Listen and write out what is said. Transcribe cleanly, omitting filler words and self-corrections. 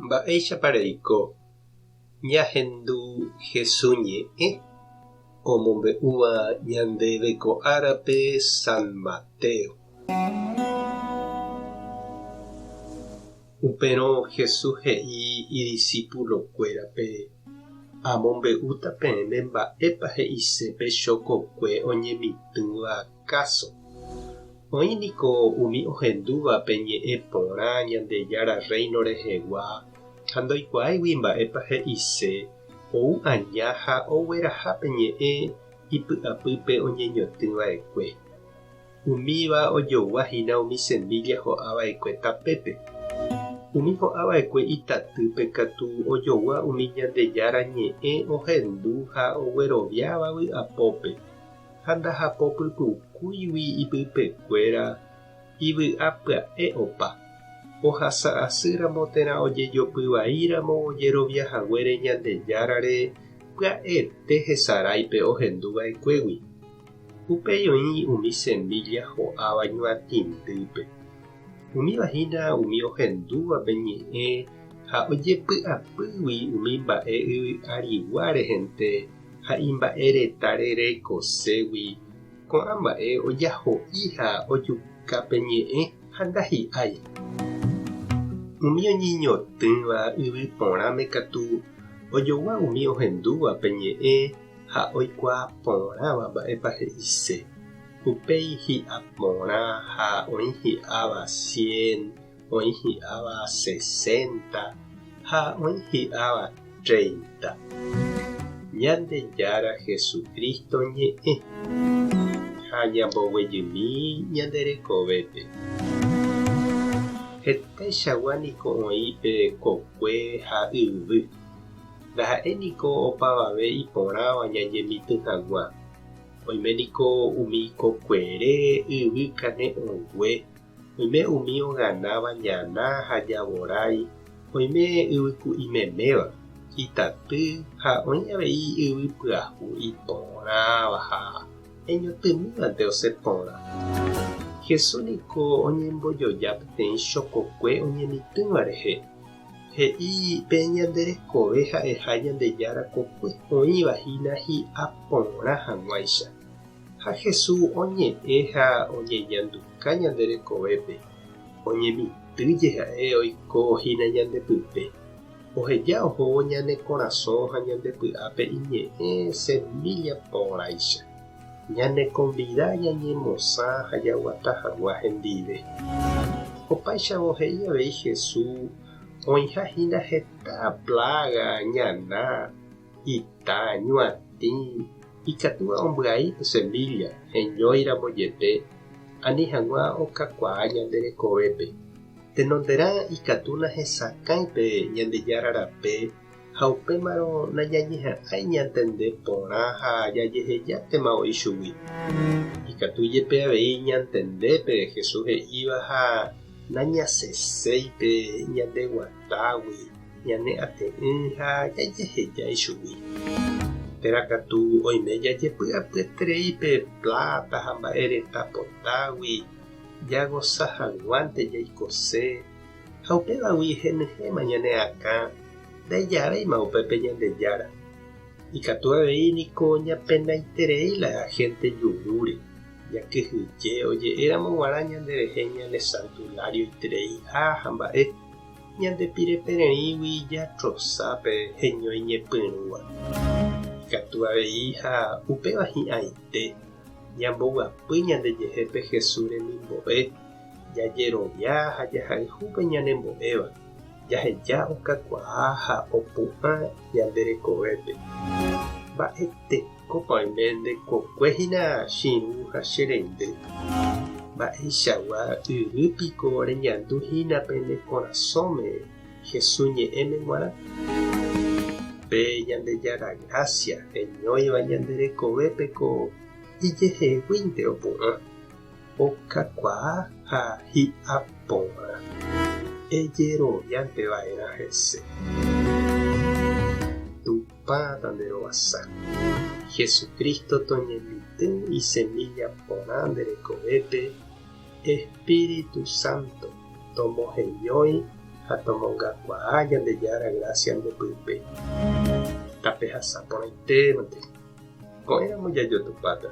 Mba'éichapareiko ñahendu Jesúsñe'ẽ omombe'úva ñandéve ko árape San Mateo. Upérõ Jesús he'i idiscípulokuérape amombe'úta peẽme mba'épa he'isépe chokokue oñemitỹva káso. Oĩniko umi ohendúvape ñe'ẽ porã Ñandejára Reino rehegua ha ndoikuaáigui mba'épa he'ise ou aña ha oguerahápe ñe'ẽ ipy'apýpe oñeñotỹva'ekue. Umíva ojoguahína umi semilla ho'ava'ekue tapépe. Umi ho'ava'ekue itatýpe katu ojogua umi Ñandejára ñe'ẽ ohendu ha ogueroviáva vy'apópe. Ha ndahapopypukúigui ipypekuéra ivy'a pya'e opa. Ohasa asýramo térã ojejopyvaíramo ojeroviahaguére Ñandejárare pya'ete hesaráipe ohenduva'ekuégui. Upéi oĩ umi semilla ho'áva ñuatĩndýpe. Umívahína umi ohendúvape ñe'ẽ ha ojepy'apýgui umi mba'e yvy'arigua rehente ha imba'e retãre reikoségui ko'ã mba'e ojaho'i ha ojukápe ñe'ẽ ha ndahi'ái. Umi oñeñotỹva yvy porãme katu ojogua umi ohendúvape ñe'ẽ ha oikuaa porãva mba'épa he'ise. Upéi hi'a porã ha oĩ hi'áva 100, oĩ hi'áva 60 ha oĩ hi'áva 30. Ñandejára Jesukristo ñe'ẽ ha ñamboguejymi ñande rekovépe. Hetaichagua niko oĩpe kokue ha yvy. Ndaha'éniko opavave iporãva ñañemitỹhagua. Oiméniko umi kokuere yvy kane'õngue. Oime umi oganáva ñana ha javorái. Oime yvyku imeméva, itaty ha oĩ avei yvy pyahu iporãva ha eñotymívante osẽporã. Jesús niko oñembojoja peteĩ chokokue oñemitỹva rehe. He'i pe ñande rekove ha'eha Ñandejára kokue. Oĩvahína hi'a porã hag̃uáicha. Ha Jesús oñe'ẽ ha oñeñanduka ñande rekovépe. Oñemitỹje ha'e oikohína ñandepype. Oheja ohóvo ñane korasõ ha ñandepy'ápe iñe'ẽ semilla porãicha. Ñane convida ñañemosã ha jaguatahagua hendive. Opaichavo he'i avei Jesús oĩhahína heta plaga ñana, ita, ñuatĩ, ikatúva ombyai semilla heñóiramo jepe ani hag̃ua okakuaa ñande rekovépe. Tenonderã ikatúna hesakãipe Ñandejára rape ha upémarõ nañañeha'ãi ñantende porã ha jajehejátema oĩ chugui. Ikatu jepe avei ñantendépe Jesús he'íva ha nañaseséipe ñande guatágui, ñane ate'ỹ ha jajehejái chugui. Terakatu oime jajepy'apyetereípe plata ha mba'e reta potágui, jagosahaguánte jaikose ha upévagui henyhẽma ñane akã ndaijaraíma upépe Ñandejára. Ikatu avei niko ñapenaitereí la gente jurúre, jakyhyje oje'éramo g̃uarã ñanderehe ñane santuario itereiha ha mba'e ñandepirepererĩgui jatrosápe heñói ñepyrũva. Ikatu avei ha upéva hi'ãite ñamboguapy ñandejehépe Jesús remimbo'e, jajerovia ha jahayhúpe ñanembo'éva, jaheja okakuaa ha opu'ã ñande rekovépe. Mba'etekópa oime ndekokuehína chiru ha chereindy. Mba'eichagua yvýpiko reñanduhína pene korasõme Jesús ñe'ẽme g̃uarã. Pe Ñandejára gracia heñóiva ñande rekovépeko ijeheguínte opu'ã, okakuaa ha hi'a porã. Ejerovianteva'erã hese. Tupã tanderovasa. Jesucristo toñemitỹ isemilla porã nde rekovépe. Espíritu Santo tomboheñói Hatomonga kuayan de yara gracia de pype. Tape hasapona itemante. Coera muy yo tu pata.